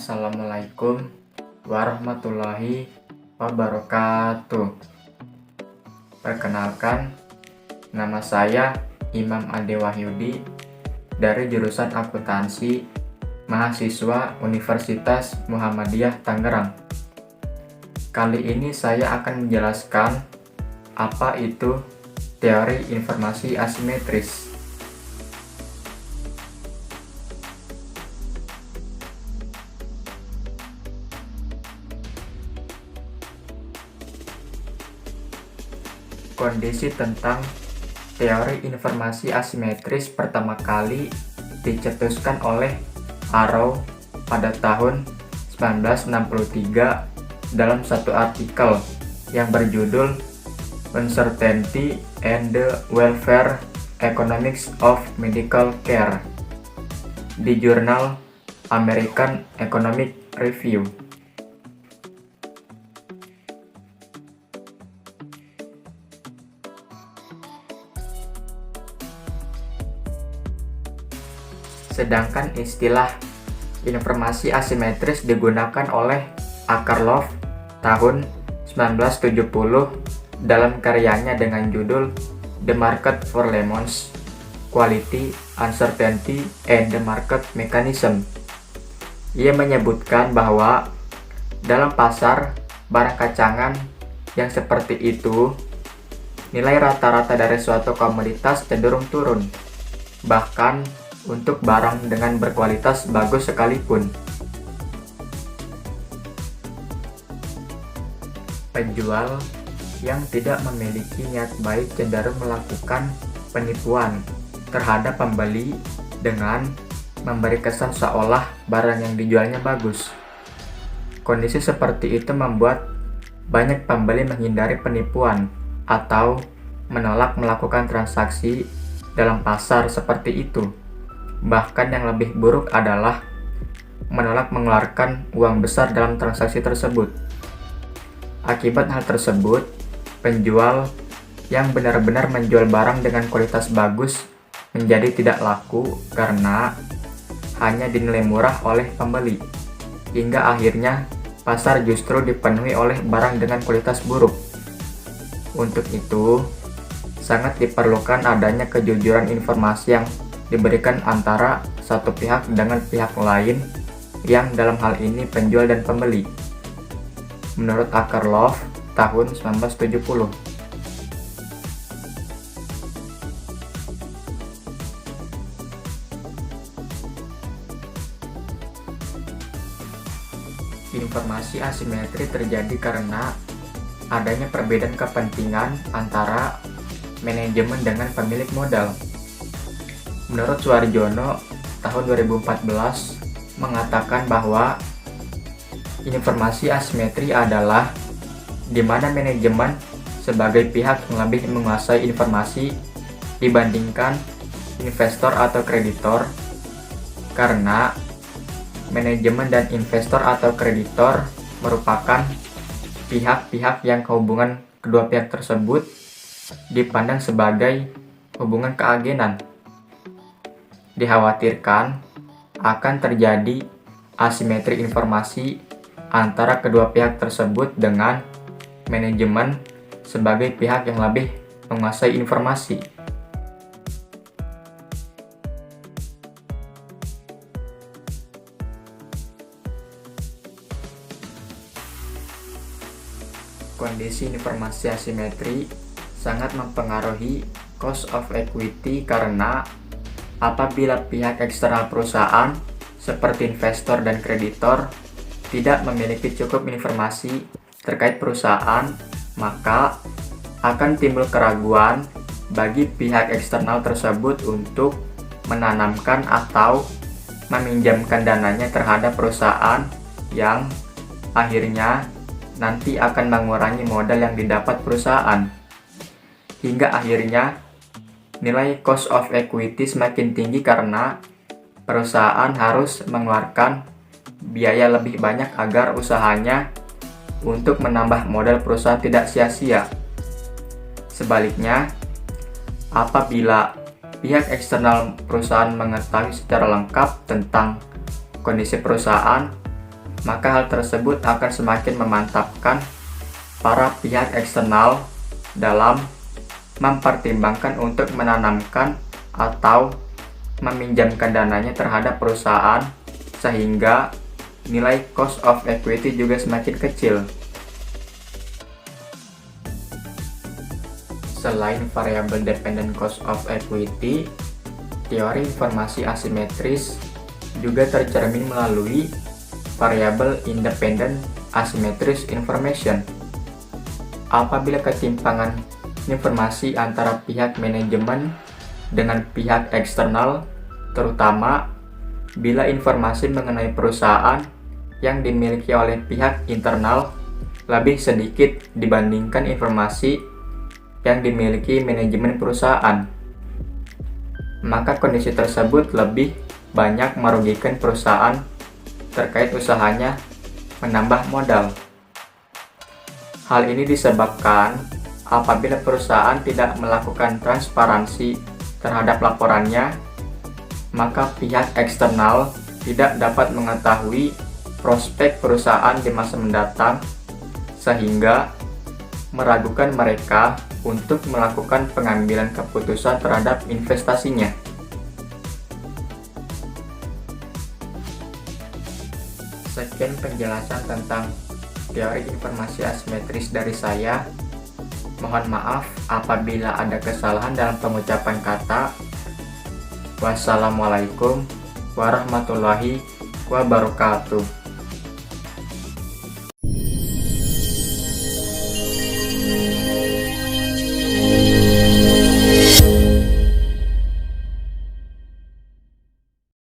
Assalamualaikum warahmatullahi wabarakatuh. Perkenalkan, nama saya Imam Ade Wahyudi dari jurusan Akuntansi, mahasiswa Universitas Muhammadiyah Tangerang. Kali ini saya akan menjelaskan apa itu teori informasi asimetris. Kondisi tentang teori informasi asimetris pertama kali dicetuskan oleh Arrow pada tahun 1963 dalam satu artikel yang berjudul Uncertainty and the Welfare Economics of Medical Care di jurnal American Economic Review. Sedangkan istilah informasi asimetris digunakan oleh Akerlof tahun 1970 dalam karyanya dengan judul The Market for Lemons, Quality, Uncertainty, and the Market Mechanism. Ia menyebutkan bahwa dalam pasar barang kacangan yang seperti itu, nilai rata-rata dari suatu komoditas cenderung turun, bahkan untuk barang dengan berkualitas bagus sekalipun. Penjual yang tidak memiliki niat baik cenderung melakukan penipuan terhadap pembeli dengan memberi kesan seolah barang yang dijualnya bagus. Kondisi seperti itu membuat banyak pembeli menghindari penipuan atau menolak melakukan transaksi dalam pasar seperti itu. Bahkan yang lebih buruk adalah menolak mengeluarkan uang besar dalam transaksi tersebut. Akibat hal tersebut, penjual yang benar-benar menjual barang dengan kualitas bagus menjadi tidak laku karena hanya dinilai murah oleh pembeli. Hingga akhirnya pasar justru dipenuhi oleh barang dengan kualitas buruk. Untuk itu, sangat diperlukan adanya kejujuran informasi yang diberikan antara satu pihak dengan pihak lain, yang dalam hal ini penjual dan pembeli. Menurut Akerlof tahun 1970. Informasi asimetri terjadi karena adanya perbedaan kepentingan antara manajemen dengan pemilik modal. Menurut Suarjono tahun 2014 mengatakan bahwa informasi asimetri adalah di mana manajemen sebagai pihak yang lebih menguasai informasi dibandingkan investor atau kreditor, karena manajemen dan investor atau kreditor merupakan pihak-pihak yang hubungan kedua pihak tersebut dipandang sebagai hubungan keagenan. Dikhawatirkan akan terjadi asimetri informasi antara kedua pihak tersebut dengan manajemen sebagai pihak yang lebih menguasai informasi. Kondisi informasi asimetri sangat mempengaruhi cost of equity karena apabila pihak eksternal perusahaan seperti investor dan kreditor tidak memiliki cukup informasi terkait perusahaan, maka akan timbul keraguan bagi pihak eksternal tersebut untuk menanamkan atau meminjamkan dananya terhadap perusahaan, yang akhirnya nanti akan mengurangi modal yang didapat perusahaan. Hingga akhirnya nilai cost of equity semakin tinggi karena perusahaan harus mengeluarkan biaya lebih banyak agar usahanya untuk menambah modal perusahaan tidak sia-sia. Sebaliknya, apabila pihak eksternal perusahaan mengetahui secara lengkap tentang kondisi perusahaan, maka hal tersebut akan semakin memantapkan para pihak eksternal dalam mempertimbangkan untuk menanamkan atau meminjamkan dananya terhadap perusahaan, sehingga nilai cost of equity juga semakin kecil. Selain variable dependent cost of equity, teori informasi asimetris juga tercermin melalui variable independent asymmetric information. Apabila ketimpangan informasi antara pihak manajemen dengan pihak eksternal, terutama bila informasi mengenai perusahaan yang dimiliki oleh pihak internal lebih sedikit dibandingkan informasi yang dimiliki manajemen perusahaan, maka kondisi tersebut lebih banyak merugikan perusahaan terkait usahanya menambah modal. Hal ini disebabkan apabila perusahaan tidak melakukan transparansi terhadap laporannya, maka pihak eksternal tidak dapat mengetahui prospek perusahaan di masa mendatang, sehingga meragukan mereka untuk melakukan pengambilan keputusan terhadap investasinya. Sekian penjelasan tentang teori informasi asimetris dari saya. Mohon maaf apabila ada kesalahan dalam pengucapan kata. Wassalamualaikum warahmatullahi wabarakatuh.